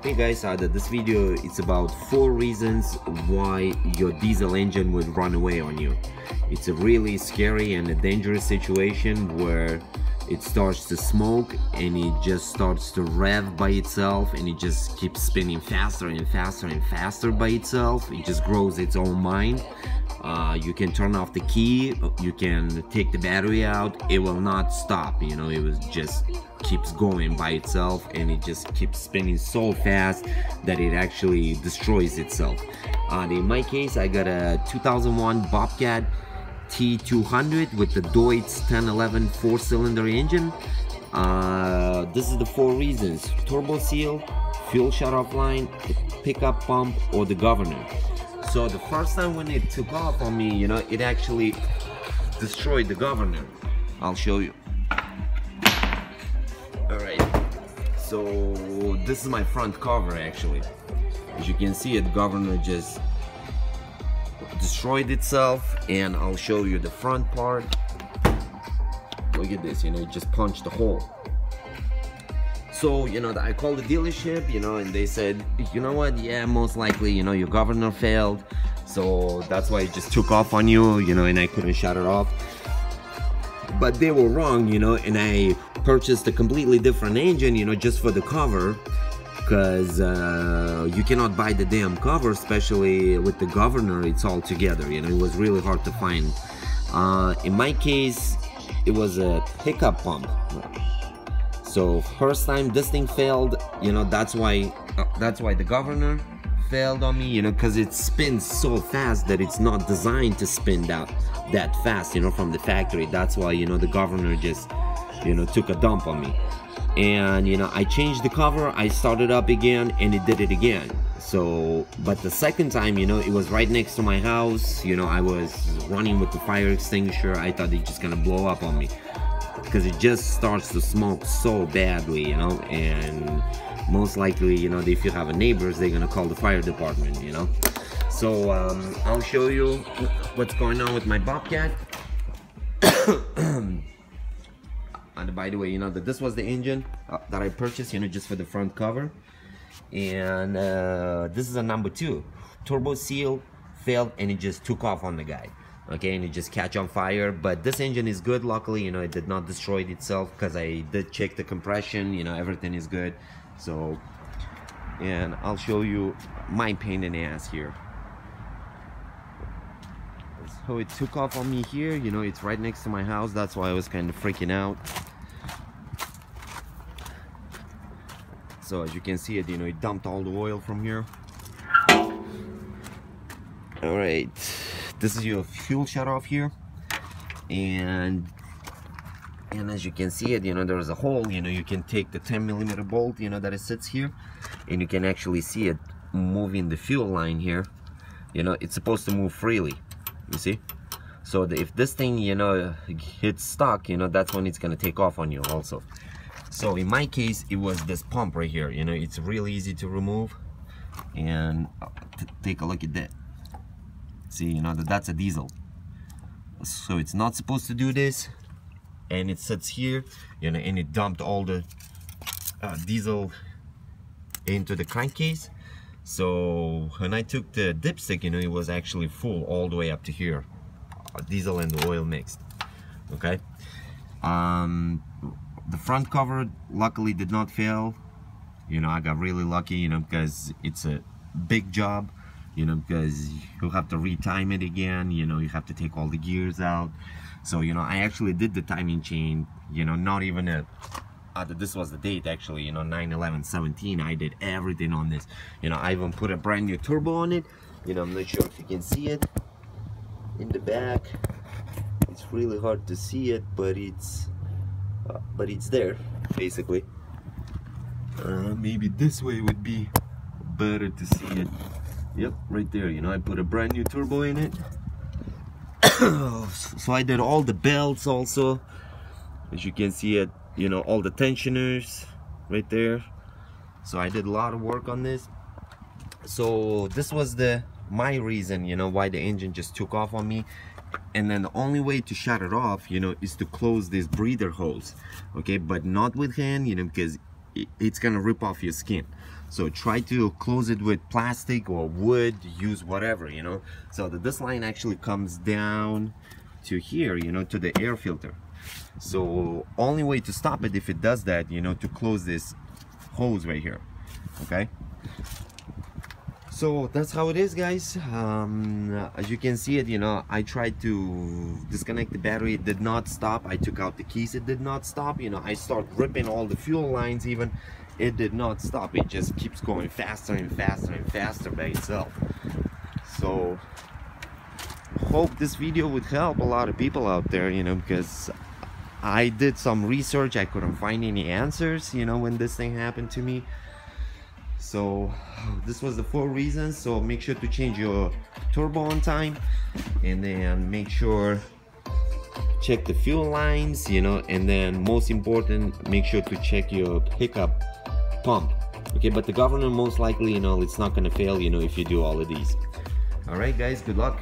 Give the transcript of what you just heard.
Hey guys, this video it's about 4 reasons why your diesel engine would run away on you. It's a really scary and a dangerous situation where it starts to smoke and it just starts to rev by itself and it just keeps spinning faster and faster and faster by itself. It just grows its own mind. You can turn off the key, you can take the battery out, it will not stop, you know, it was just keeps going by itself and it just keeps spinning so fast that it actually destroys itself. In my case, I got a 2001 Bobcat T200 with the Deutz 1011 4-cylinder engine. This is the 4 reasons: turbo seal, fuel shut-off line, pickup pump, or the governor. So the first time when it took off on me, you know, it actually destroyed the governor. I'll show you. Alright, so this is my front cover actually. As you can see, the governor just destroyed itself, and I'll show you the front part. Look at this, you know, it just punched a hole. So, you know, I called the dealership, you know, and they said, you know what, yeah, most likely, you know, your governor failed, so that's why it just took off on you, you know, and I couldn't shut it off. But they were wrong, you know, and I purchased a completely different engine, you know, just for the cover, because you cannot buy the damn cover, especially with the governor. It's all together, you know, it was really hard to find. In my case, it was a pickup pump. So first time this thing failed, you know, that's why the governor failed on me, you know, because it spins so fast that it's not designed to spin that fast, you know, from the factory. That's why, you know, the governor just, you know, took a dump on me. And, you know, I changed the cover, I started up again, and it did it again. So, but the second time, you know, it was right next to my house, you know, I was running with the fire extinguisher. I thought it's just gonna blow up on me, because it just starts to smoke so badly, you know, and most likely, you know, if you have a neighbors, they're gonna call the fire department, you know. So I'll show you what's going on with my Bobcat. And by the way, you know, that this was the engine that I purchased, you know, just for the front cover. And this is a number 2. Turbo seal failed and it just took off on the guy. Okay, and it just catch on fire. But this engine is good, luckily, you know, it did not destroy itself, because I did check the compression, you know, everything is good. So, and I'll show you my pain in the ass here. So it took off on me here, you know, it's right next to my house, that's why I was kind of freaking out. So as you can see it, you know, it dumped all the oil from here. Alright, this is your fuel shut off here, and as you can see it, you know, there's a hole, you know, you can take the 10mm bolt, you know, that it sits here, and you can actually see it moving the fuel line here. You know, it's supposed to move freely, you see. So if this thing, you know, hits stuck, you know, that's when it's gonna take off on you also. So in my case, it was this pump right here, you know, it's really easy to remove. And take a look at that. See, you know, that's a diesel, so it's not supposed to do this, and it sits here, you know, and it dumped all the diesel into the crankcase. So when I took the dipstick, you know, it was actually full all the way up to here, diesel and the oil mixed. Okay, the front cover luckily did not fail. You know, I got really lucky, you know, because it's a big job, you know, because you'll have to retime it again, you know, you have to take all the gears out. So, you know, I actually did the timing chain, you know, not even a, this was the date actually, you know, 9/11/17, I did everything on this. You know, I even put a brand new turbo on it, you know, I'm not sure if you can see it in the back. It's really hard to see it, but it's there, basically. Maybe this way would be better to see it. Yep, right there, you know, I put a brand new turbo in it. So I did all the belts also, as you can see it, you know, all the tensioners right there. So I did a lot of work on this. So this was my reason, you know, why the engine just took off on me. And then the only way to shut it off, you know, is to close these breather holes, okay, but not with hand, you know, because it's gonna rip off your skin. So try to close it with plastic or wood, use whatever, you know. So this line actually comes down to here, you know, to the air filter. So only way to stop it if it does that, you know, to close this hose right here. Okay, so that's how it is, guys. As you can see it, you know, I tried to disconnect the battery, it did not stop. I took out the keys, it did not stop. You know, I start ripping all the fuel lines, even it did not stop. It just keeps going faster and faster and faster by itself. So hope this video would help a lot of people out there, you know, because I did some research, I couldn't find any answers, you know, when this thing happened to me. So this was the 4 reasons. So make sure to change your turbo on time, and then make sure check the fuel lines, you know, and then most important, make sure to check your pickup pump. Okay, but the governor most likely, you know, it's not gonna fail, you know, if you do all of these. All right, guys, good luck.